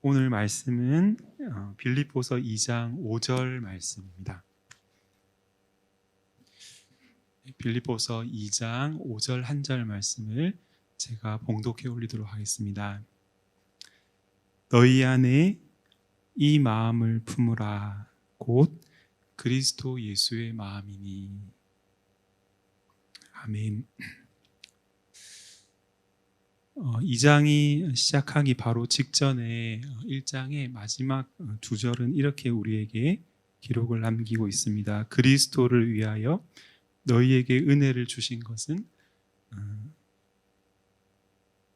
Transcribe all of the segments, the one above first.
오늘 말씀은 빌립보서 2장 5절 말씀입니다. 빌립보서 2장 5절 한 절 말씀을 제가 봉독해 올리도록 하겠습니다. 너희 안에 이 마음을 품으라. 곧 그리스도 예수의 마음이니. 아멘. 2장이 시작하기 바로 직전에 1장의 마지막 두 절은 이렇게 우리에게 기록을 남기고 있습니다. 그리스도를 위하여 너희에게 은혜를 주신 것은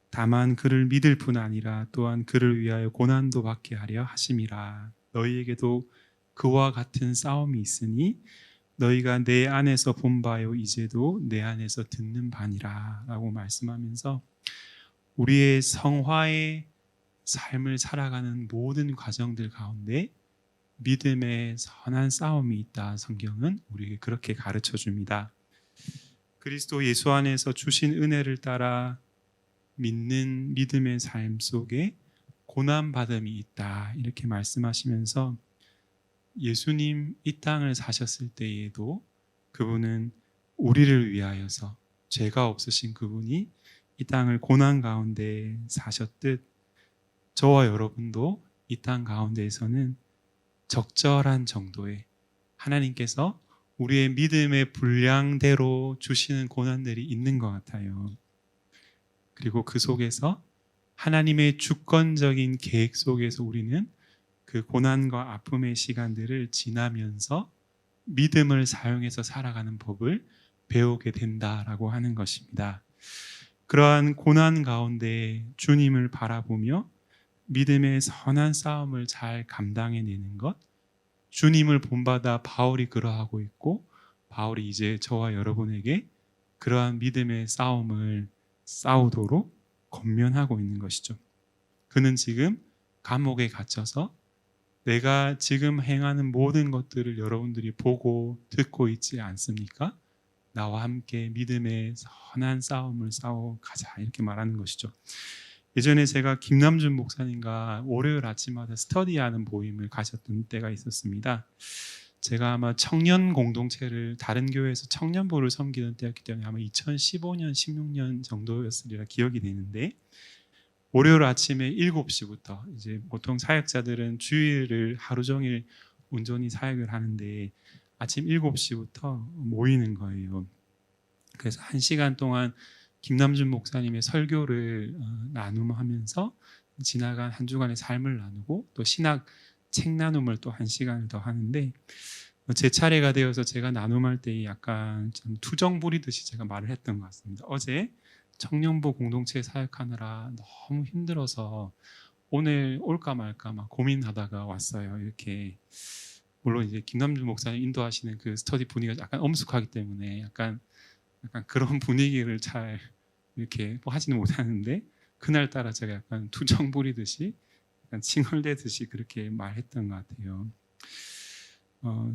다만 그를 믿을 뿐 아니라 또한 그를 위하여 고난도 받게 하려 하심이라. 너희에게도 그와 같은 싸움이 있으니 너희가 내 안에서 본 바요 이제도 내 안에서 듣는 바니라 라고 말씀하면서 우리의 성화의 삶을 살아가는 모든 과정들 가운데 믿음의 선한 싸움이 있다. 성경은 우리에게 그렇게 가르쳐 줍니다. 그리스도 예수 안에서 주신 은혜를 따라 믿는 믿음의 삶 속에 고난받음이 있다. 이렇게 말씀하시면서 예수님 이 땅을 사셨을 때에도 그분은 우리를 위하여서 죄가 없으신 그분이 이 땅을 고난 가운데 사셨듯 저와 여러분도 이 땅 가운데에서는 적절한 정도의 하나님께서 우리의 믿음의 분량대로 주시는 고난들이 있는 것 같아요. 그리고 그 속에서 하나님의 주권적인 계획 속에서 우리는 그 고난과 아픔의 시간들을 지나면서 믿음을 사용해서 살아가는 법을 배우게 된다라고 하는 것입니다. 그러한 고난 가운데 주님을 바라보며 믿음의 선한 싸움을 잘 감당해내는 것, 주님을 본받아 바울이 그러하고 있고 바울이 이제 저와 여러분에게 그러한 믿음의 싸움을 싸우도록 권면하고 있는 것이죠. 그는 지금 감옥에 갇혀서 내가 지금 행하는 모든 것들을 여러분들이 보고 듣고 있지 않습니까? 나와 함께 믿음의 선한 싸움을 싸워가자 이렇게 말하는 것이죠. 예전에 제가 김남준 목사님과 월요일 아침마다 스터디하는 모임을 가셨던 때가 있었습니다. 제가 아마 청년 공동체를 다른 교회에서 청년부를 섬기던 때였기 때문에 아마 2015년, 16년 정도였으리라 기억이 되는데 월요일 아침에 7시부터 이제 보통 사역자들은 주일을 하루 종일 온전히 사역을 하는데 아침 7시부터 모이는 거예요. 그래서 1시간 동안 김남준 목사님의 설교를 나눔하면서 지나간 한 주간의 삶을 나누고 또 신학 책 나눔을 또 1시간을 더 하는데 제 차례가 되어서 제가 나눔할 때 약간 좀 투정 부리듯이 제가 말을 했던 것 같습니다. 어제 청년부 공동체 사역하느라 너무 힘들어서 오늘 올까 말까 막 고민하다가 왔어요. 이렇게 물론 이제 김남준 목사님 인도하시는 그 스터디 분위기가 약간 엄숙하기 때문에 약간 그런 분위기를 잘 이렇게 하지는 못하는데 그날따라 제가 약간 투정 부리듯이 약간 칭얼대듯이 그렇게 말했던 것 같아요.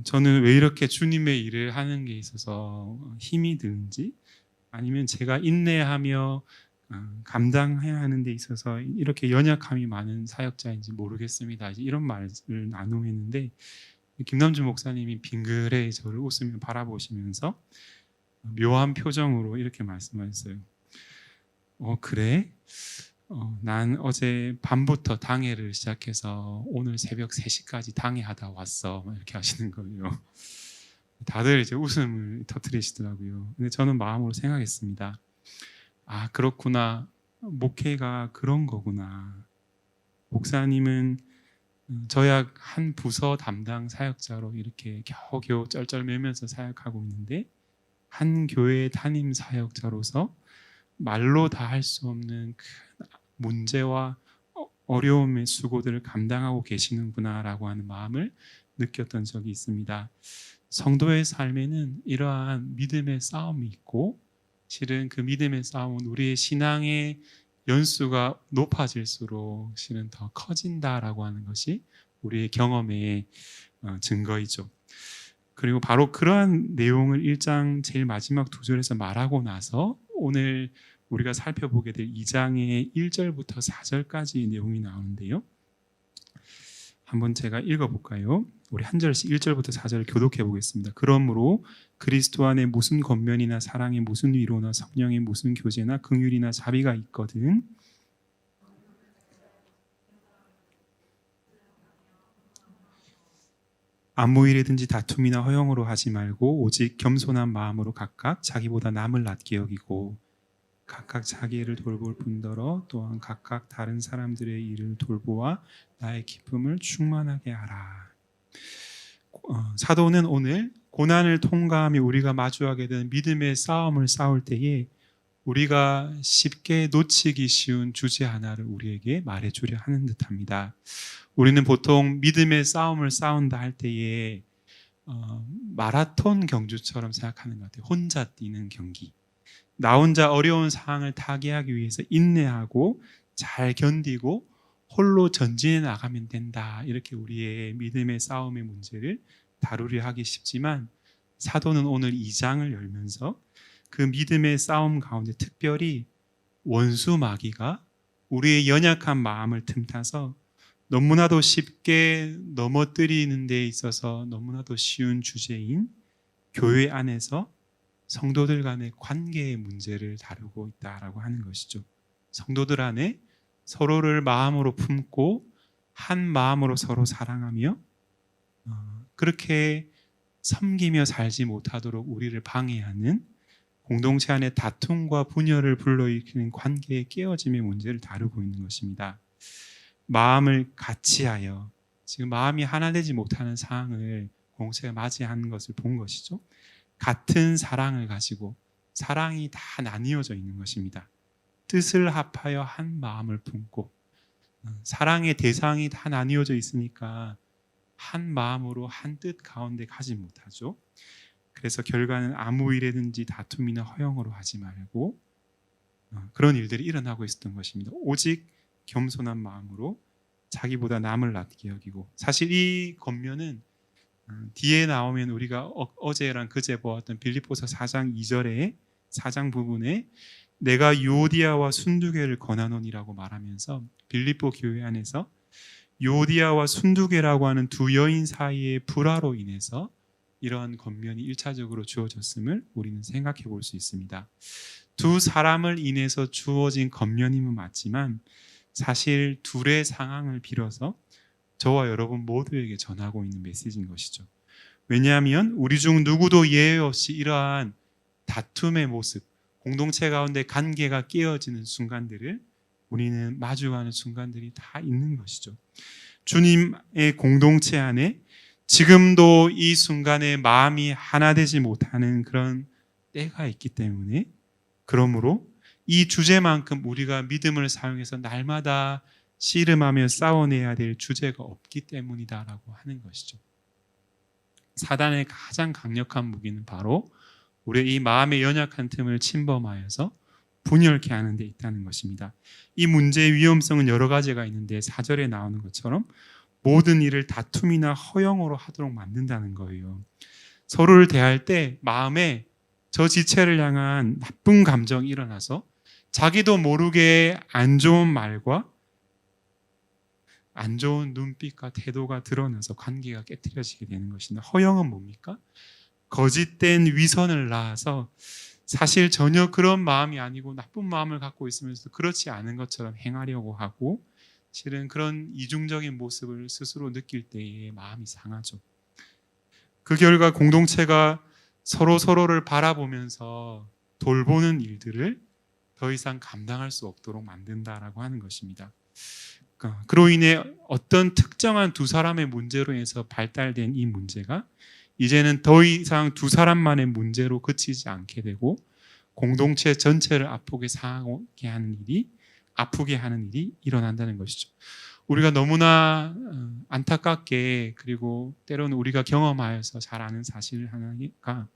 저는 왜 이렇게 주님의 일을 하는 게 있어서 힘이 드는지 아니면 제가 인내하며 감당해야 하는 데 있어서 이렇게 연약함이 많은 사역자인지 모르겠습니다. 이런 말을 나누었는데 김남준 목사님이 빙그레 저를 웃으며 바라보시면서 묘한 표정으로 이렇게 말씀하셨어요. 그래? 난 어제 밤부터 당회를 시작해서 오늘 새벽 3시까지 당회하다 왔어. 이렇게 하시는 거예요. 다들 이제 웃음을 터뜨리시더라고요. 근데 저는 마음으로 생각했습니다. 아, 그렇구나. 목회가 그런 거구나. 목사님은 저약 한 부서 담당 사역자로 이렇게 겨우겨우 쩔쩔매면서 사역하고 있는데 한 교회 담임 사역자로서 말로 다 할 수 없는 큰 문제와 어려움의 수고들을 감당하고 계시는구나라고 하는 마음을 느꼈던 적이 있습니다. 성도의 삶에는 이러한 믿음의 싸움이 있고 실은 그 믿음의 싸움은 우리의 신앙의 연수가 높아질수록 실은 더 커진다라고 하는 것이 우리의 경험의 증거이죠. 그리고 바로 그러한 내용을 1장 제일 마지막 2절에서 말하고 나서 오늘 우리가 살펴보게 될 2장의 1절부터 4절까지 내용이 나오는데요. 한번 제가 읽어볼까요? 우리 한 절씩 1절부터 4절 교독해 보겠습니다. 그러므로 그리스도 안에 무슨 권면이나 사랑에 무슨 위로나 성령의 무슨 교제나 긍휼이나 자비가 있거든 아무 일이든지 다툼이나 허영으로 하지 말고 오직 겸손한 마음으로 각각 자기보다 남을 낮게 여기고 각각 자기 일을 돌볼 뿐더러 또한 각각 다른 사람들의 일을 돌보아 나의 기쁨을 충만하게 하라. 사도는 오늘 고난을 통과하며 우리가 마주하게 되는 믿음의 싸움을 싸울 때에 우리가 쉽게 놓치기 쉬운 주제 하나를 우리에게 말해주려 하는 듯합니다. 우리는 보통 믿음의 싸움을 싸운다 할 때에 마라톤 경주처럼 생각하는 것 같아요. 혼자 뛰는 경기. 나 혼자 어려운 상황을 타개하기 위해서 인내하고 잘 견디고 홀로 전진해 나가면 된다. 이렇게 우리의 믿음의 싸움의 문제를 다루려 하기 쉽지만 사도는 오늘 2장을 열면서 그 믿음의 싸움 가운데 특별히 원수 마귀가 우리의 연약한 마음을 틈타서 너무나도 쉽게 넘어뜨리는 데 있어서 너무나도 쉬운 주제인 교회 안에서 성도들 간의 관계의 문제를 다루고 있다라고 하는 것이죠. 성도들 안에 서로를 마음으로 품고 한 마음으로 서로 사랑하며 그렇게 섬기며 살지 못하도록 우리를 방해하는 공동체 안의 다툼과 분열을 불러일으키는 관계의 깨어짐의 문제를 다루고 있는 것입니다. 마음을 같이하여 지금 마음이 하나 되지 못하는 상황을 공동체가 맞이하는 것을 본 것이죠. 같은 사랑을 가지고 사랑이 다 나뉘어져 있는 것입니다. 뜻을 합하여 한 마음을 품고 사랑의 대상이 다 나뉘어져 있으니까 한 마음으로 한 뜻 가운데 가지 못하죠. 그래서 결과는 아무 일에든지 다툼이나 허영으로 하지 말고 그런 일들이 일어나고 있었던 것입니다. 오직 겸손한 마음으로 자기보다 남을 낮게 여기고 사실 이 권면은 뒤에 나오면 우리가 어제랑 그제 보았던 빌립보서 4장 2절에 4장 부분에 내가 유오디아와 순두개를 권하노니라고 말하면서 빌립보 교회 안에서 유오디아와 순두개라고 하는 두 여인 사이의 불화로 인해서 이러한 권면이 1차적으로 주어졌음을 우리는 생각해 볼 수 있습니다. 두 사람을 인해서 주어진 권면임은 맞지만 사실 둘의 상황을 빌어서 저와 여러분 모두에게 전하고 있는 메시지인 것이죠. 왜냐하면 우리 중 누구도 예외 없이 이러한 다툼의 모습, 공동체 가운데 관계가 깨어지는 순간들을 우리는 마주하는 순간들이 다 있는 것이죠. 주님의 공동체 안에 지금도 이 순간에 마음이 하나 되지 못하는 그런 때가 있기 때문에 그러므로 이 주제만큼 우리가 믿음을 사용해서 날마다 씨름하며 싸워내야 될 주제가 없기 때문이다라고 하는 것이죠. 사단의 가장 강력한 무기는 바로 우리의 이 마음의 연약한 틈을 침범하여서 분열케 하는 데 있다는 것입니다. 이 문제의 위험성은 여러 가지가 있는데 4절에 나오는 것처럼 모든 일을 다툼이나 허영으로 하도록 만든다는 거예요. 서로를 대할 때 마음에 저 지체를 향한 나쁜 감정이 일어나서 자기도 모르게 안 좋은 말과 안 좋은 눈빛과 태도가 드러나서 관계가 깨트려지게 되는 것입니다. 허영은 뭡니까? 거짓된 위선을 낳아서 사실 전혀 그런 마음이 아니고 나쁜 마음을 갖고 있으면서 그렇지 않은 것처럼 행하려고 하고 실은 그런 이중적인 모습을 스스로 느낄 때에 마음이 상하죠. 그 결과 공동체가 서로를 바라보면서 돌보는 일들을 더 이상 감당할 수 없도록 만든다라고 하는 것입니다. 그로 인해 어떤 특정한 두 사람의 문제로 인해서 발달된 이 문제가 이제는 더 이상 두 사람만의 문제로 그치지 않게 되고 공동체 전체를 아프게 하는 일이 일어난다는 것이죠. 우리가 너무나 안타깝게 그리고 때로는 우리가 경험하여서 잘 아는 사실 하나가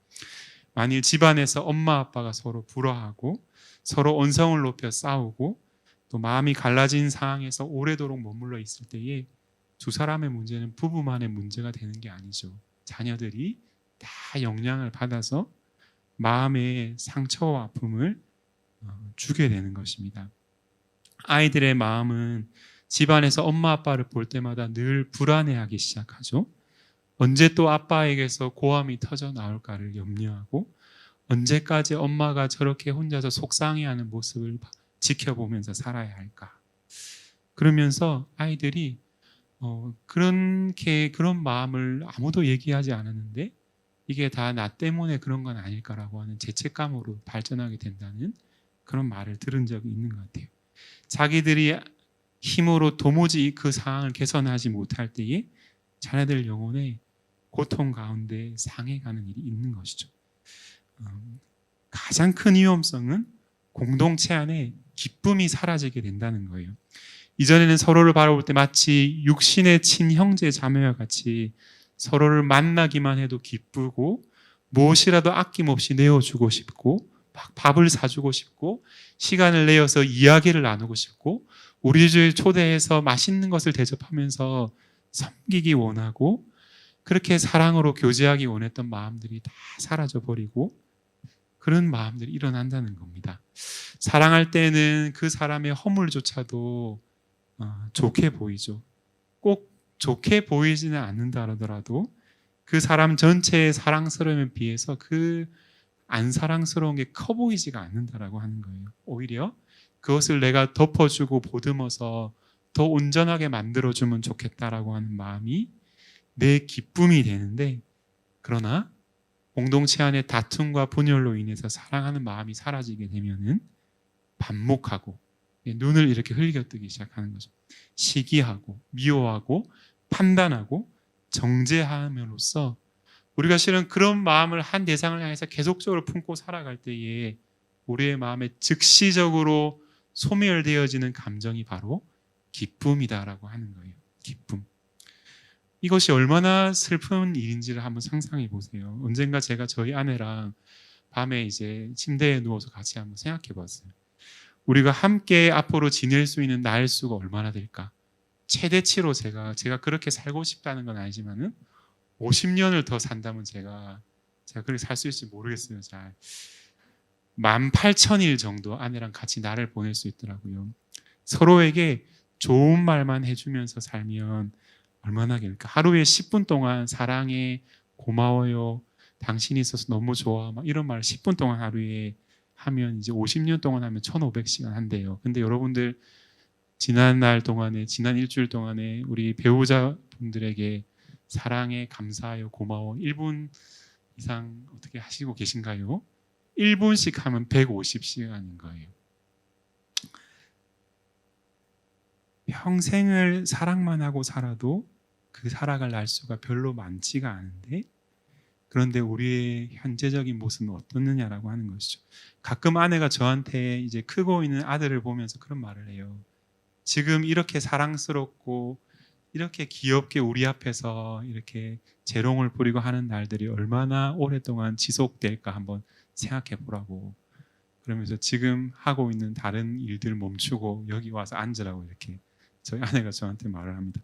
만일 집안에서 엄마 아빠가 서로 불화하고 서로 언성을 높여 싸우고 또 마음이 갈라진 상황에서 오래도록 머물러 있을 때에 두 사람의 문제는 부부만의 문제가 되는 게 아니죠. 자녀들이 다 영향을 받아서 마음의 상처와 아픔을 주게 되는 것입니다. 아이들의 마음은 집안에서 엄마 아빠를 볼 때마다 늘 불안해하기 시작하죠. 언제 또 아빠에게서 고함이 터져 나올까를 염려하고 언제까지 엄마가 저렇게 혼자서 속상해하는 모습을 지켜보면서 살아야 할까. 그러면서 아이들이 그런 마음을 아무도 얘기하지 않았는데 이게 다 나 때문에 그런 건 아닐까라고 하는 죄책감으로 발전하게 된다는 그런 말을 들은 적이 있는 것 같아요. 자기들이 힘으로 도무지 그 상황을 개선하지 못할 때에 자녀들 영혼에 고통 가운데 상해가는 일이 있는 것이죠. 가장 큰 위험성은 공동체 안에 기쁨이 사라지게 된다는 거예요. 이전에는 서로를 바라볼 때 마치 육신의 친형제 자매와 같이 서로를 만나기만 해도 기쁘고 무엇이라도 아낌없이 내어주고 싶고 밥을 사주고 싶고 시간을 내어서 이야기를 나누고 싶고 우리 집에 초대해서 맛있는 것을 대접하면서 섬기기 원하고 그렇게 사랑으로 교제하기 원했던 마음들이 다 사라져버리고 그런 마음들이 일어난다는 겁니다. 사랑할 때는 그 사람의 허물조차도 좋게 보이죠. 꼭 좋게 보이지는 않는다 하더라도 그 사람 전체의 사랑스러움에 비해서 그 안 사랑스러운 게 커 보이지가 않는다라고 하는 거예요. 오히려 그것을 내가 덮어주고 보듬어서 더 온전하게 만들어주면 좋겠다라고 하는 마음이 내 기쁨이 되는데, 그러나 공동체 안에 다툼과 분열로 인해서 사랑하는 마음이 사라지게 되면은 반목하고 눈을 이렇게 흘겨뜨기 시작하는 거죠. 시기하고 미워하고 판단하고 정죄함으로써 우리가 실은 그런 마음을 한 대상을 향해서 계속적으로 품고 살아갈 때에 우리의 마음에 즉시적으로 소멸되어지는 감정이 바로 기쁨이다라고 하는 거예요. 기쁨. 이것이 얼마나 슬픈 일인지를 한번 상상해 보세요. 언젠가 제가 저희 아내랑 밤에 이제 침대에 누워서 같이 한번 생각해 봤어요. 우리가 함께 앞으로 지낼 수 있는 날수가 얼마나 될까? 최대치로 제가 그렇게 살고 싶다는 건 아니지만은 50년을 더 산다면 제가 그렇게 살 수 있을지 모르겠어요. 잘 18,000일 정도 아내랑 같이 날을 보낼 수 있더라고요. 서로에게 좋은 말만 해주면서 살면 얼마나 될까? 하루에 10분 동안 사랑해, 고마워요, 당신이 있어서 너무 좋아, 막 이런 말을 10분 동안 하루에 하면 이제 50년 동안 하면 1,500시간 한대요. 근데 여러분들 지난 일주일 동안에 우리 배우자분들에게 사랑해, 감사해요, 고마워 1분 이상 어떻게 하시고 계신가요? 1분씩 하면 150시간인 거예요. 평생을 사랑만 하고 살아도 그 살아갈 날수가 별로 많지가 않은데, 그런데 우리의 현재적인 모습은 어떻느냐라고 하는 것이죠. 가끔 아내가 저한테 이제 크고 있는 아들을 보면서 그런 말을 해요. 지금 이렇게 사랑스럽고 이렇게 귀엽게 우리 앞에서 이렇게 재롱을 부리고 하는 날들이 얼마나 오랫동안 지속될까 한번 생각해 보라고. 그러면서 지금 하고 있는 다른 일들 멈추고 여기 와서 앉으라고 이렇게 저희 아내가 저한테 말을 합니다.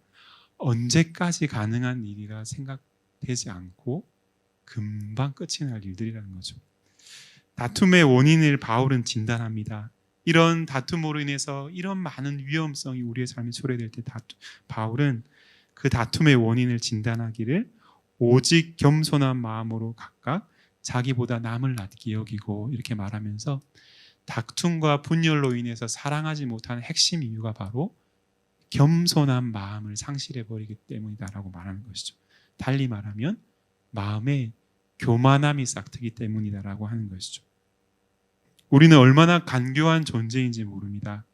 언제까지 가능한 일이라 생각되지 않고 금방 끝이 날 일들이라는 거죠. 다툼의 원인을 바울은 진단합니다. 이런 다툼으로 인해서 이런 많은 위험성이 우리의 삶에 초래될 때 바울은 그 다툼의 원인을 진단하기를 오직 겸손한 마음으로 각각 자기보다 남을 낮게 여기고 이렇게 말하면서 다툼과 분열로 인해서 사랑하지 못하는 핵심 이유가 바로 겸손한 마음을 상실해버리기 때문이다라고 말하는 것이죠. 달리 말하면 마음에 교만함이 싹트기 때문이다라고 하는 것이죠. 우리는 얼마나 간교한 존재인지 모릅니다.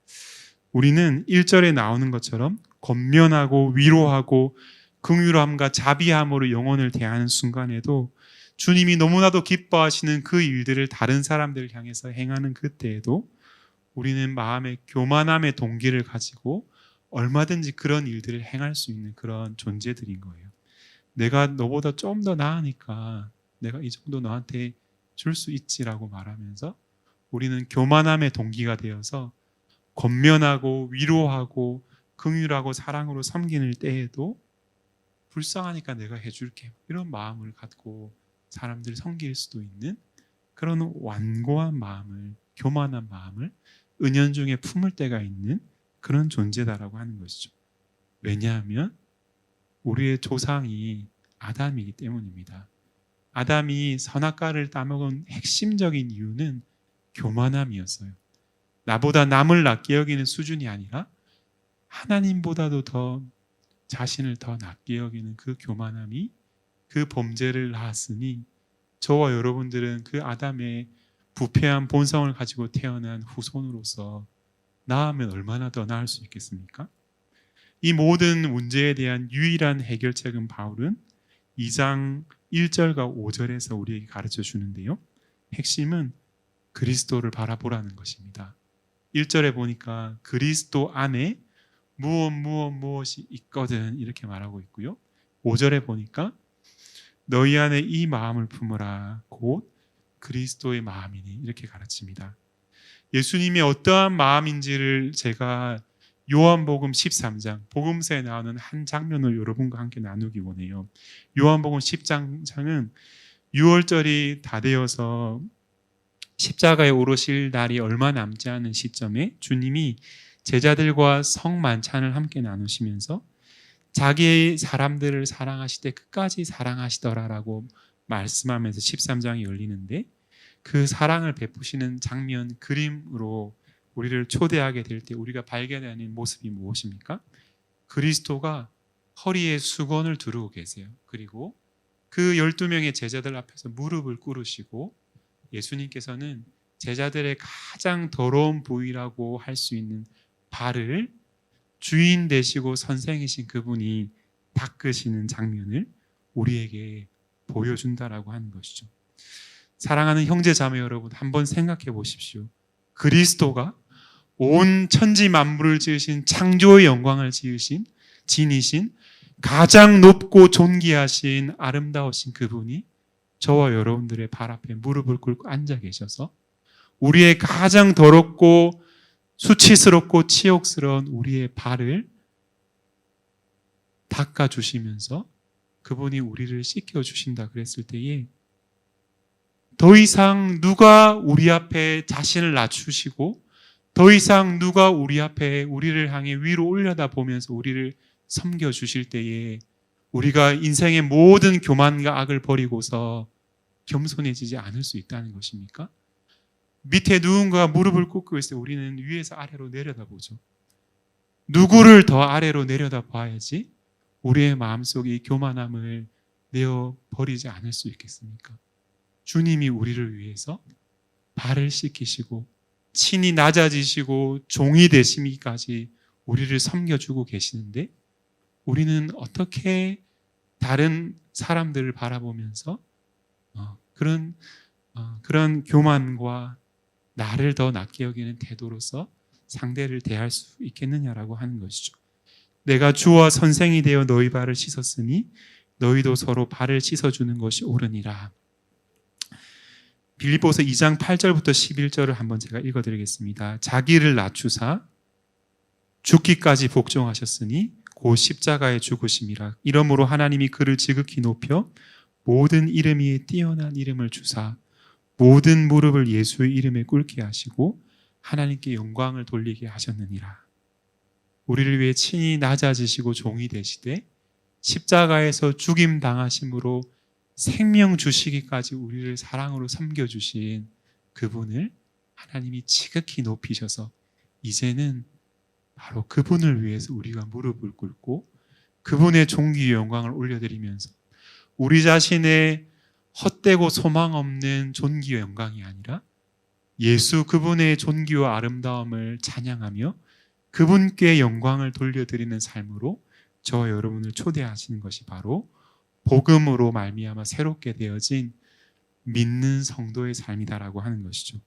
우리는 1절에 나오는 것처럼 권면하고 위로하고 긍휼함과 자비함으로 영혼을 대하는 순간에도 주님이 너무나도 기뻐하시는 그 일들을 다른 사람들을 향해서 행하는 그때에도 우리는 마음의 교만함의 동기를 가지고 얼마든지 그런 일들을 행할 수 있는 그런 존재들인 거예요. 내가 너보다 좀 더 나으니까 내가 이 정도 너한테 줄 수 있지라고 말하면서 우리는 교만함의 동기가 되어서 권면하고 위로하고 긍휼하고 사랑으로 섬기는 때에도 불쌍하니까 내가 해줄게 이런 마음을 갖고 사람들 섬길 수도 있는 그런 완고한 마음을, 교만한 마음을 은연중에 품을 때가 있는 그런 존재다라고 하는 것이죠. 왜냐하면 우리의 조상이 아담이기 때문입니다. 아담이 선악과를 따먹은 핵심적인 이유는 교만함이었어요. 나보다 남을 낮게 여기는 수준이 아니라 하나님보다도 더 자신을 더 낮게 여기는 그 교만함이 그 범죄를 낳았으니 저와 여러분들은 그 아담의 부패한 본성을 가지고 태어난 후손으로서 나으면 얼마나 더 나을 수 있겠습니까? 이 모든 문제에 대한 유일한 해결책은 바울은 2장 1절과 5절에서 우리에게 가르쳐 주는데요. 핵심은 그리스도를 바라보라는 것입니다. 1절에 보니까 그리스도 안에 무엇이 있거든 이렇게 말하고 있고요. 5절에 보니까 너희 안에 이 마음을 품어라 곧 그리스도의 마음이니 이렇게 가르칩니다. 예수님이 어떠한 마음인지를 제가 요한복음 13장 복음서에 나오는 한 장면을 여러분과 함께 나누기 원해요. 요한복음 10장은 6월절이 다 되어서 십자가에 오르실 날이 얼마 남지 않은 시점에 주님이 제자들과 성만찬을 함께 나누시면서 자기의 사람들을 사랑하실 때 끝까지 사랑하시더라라고 말씀하면서 13장이 열리는데 그 사랑을 베푸시는 장면 그림으로 우리를 초대하게 될 때 우리가 발견하는 모습이 무엇입니까? 그리스도가 허리에 수건을 두르고 계세요. 그리고 그 12명의 제자들 앞에서 무릎을 꿇으시고 예수님께서는 제자들의 가장 더러운 부위라고 할 수 있는 발을 주인 되시고 선생이신 그분이 닦으시는 장면을 우리에게 보여준다라고 하는 것이죠. 사랑하는 형제 자매 여러분, 한번 생각해 보십시오. 그리스도가 온 천지 만물을 지으신 창조의 영광을 지니신 가장 높고 존귀하신 아름다우신 그분이 저와 여러분들의 발 앞에 무릎을 꿇고 앉아 계셔서 우리의 가장 더럽고 수치스럽고 치욕스러운 우리의 발을 닦아주시면서 그분이 우리를 씻겨주신다 그랬을 때에 더 이상 누가 우리 앞에 자신을 낮추시고 더 이상 누가 우리 앞에 우리를 향해 위로 올려다 보면서 우리를 섬겨주실 때에 우리가 인생의 모든 교만과 악을 버리고서 겸손해지지 않을 수 있다는 것입니까? 밑에 누군가가 무릎을 꿇고 있을 때 우리는 위에서 아래로 내려다보죠. 누구를 더 아래로 내려다봐야지 우리의 마음속에 이 교만함을 내어버리지 않을 수 있겠습니까? 주님이 우리를 위해서 발을 씻기시고 친히 낮아지시고 종이 되시기까지 우리를 섬겨주고 계시는데 우리는 어떻게 다른 사람들을 바라보면서 그런 교만과 나를 더 낮게 여기는 태도로서 상대를 대할 수 있겠느냐라고 하는 것이죠. 내가 주와 선생이 되어 너희 발을 씻었으니 너희도 서로 발을 씻어주는 것이 옳으니라. 빌립보서 2장 8절부터 11절을 한번 제가 읽어드리겠습니다. 자기를 낮추사 죽기까지 복종하셨으니 곧 십자가에 죽으심이라. 이러므로 하나님이 그를 지극히 높여 모든 이름 위에 뛰어난 이름을 주사 모든 무릎을 예수의 이름에 꿇게 하시고 하나님께 영광을 돌리게 하셨느니라. 우리를 위해 친히 낮아지시고 종이 되시되 십자가에서 죽임 당하심으로 생명 주시기까지 우리를 사랑으로 섬겨주신 그분을 하나님이 지극히 높이셔서 이제는 바로 그분을 위해서 우리가 무릎을 꿇고 그분의 존귀의 영광을 올려드리면서 우리 자신의 헛되고 소망 없는 존귀와 영광이 아니라 예수 그분의 존귀와 아름다움을 찬양하며 그분께 영광을 돌려드리는 삶으로 저와 여러분을 초대하시는 것이 바로 복음으로 말미암아 새롭게 되어진 믿는 성도의 삶이다라고 하는 것이죠.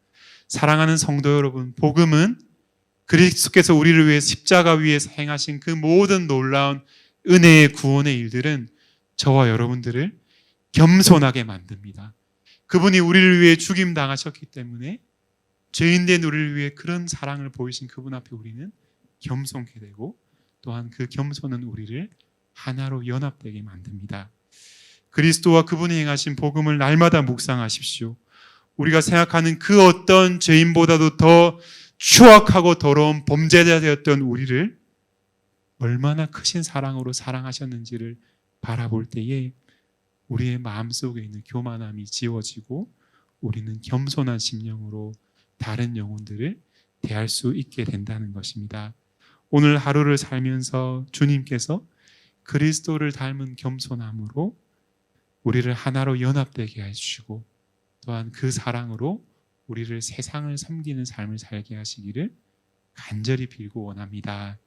사랑하는 성도 여러분, 복음은 그리스도께서 우리를 위해 십자가 위에서 행하신 그 모든 놀라운 은혜의 구원의 일들은 저와 여러분들을 겸손하게 만듭니다. 그분이 우리를 위해 죽임 당하셨기 때문에 죄인된 우리를 위해 그런 사랑을 보이신 그분 앞에 우리는 겸손케 되고 또한 그 겸손은 우리를 하나로 연합되게 만듭니다. 그리스도와 그분이 행하신 복음을 날마다 묵상하십시오. 우리가 생각하는 그 어떤 죄인보다도 더 추악하고 더러운 범죄자되었던 우리를 얼마나 크신 사랑으로 사랑하셨는지를 바라볼 때에 우리의 마음속에 있는 교만함이 지워지고 우리는 겸손한 심령으로 다른 영혼들을 대할 수 있게 된다는 것입니다. 오늘 하루를 살면서 주님께서 그리스도를 닮은 겸손함으로 우리를 하나로 연합되게 해주시고 또한 그 사랑으로 우리를 세상을 섬기는 삶을 살게 하시기를 간절히 빌고 원합니다.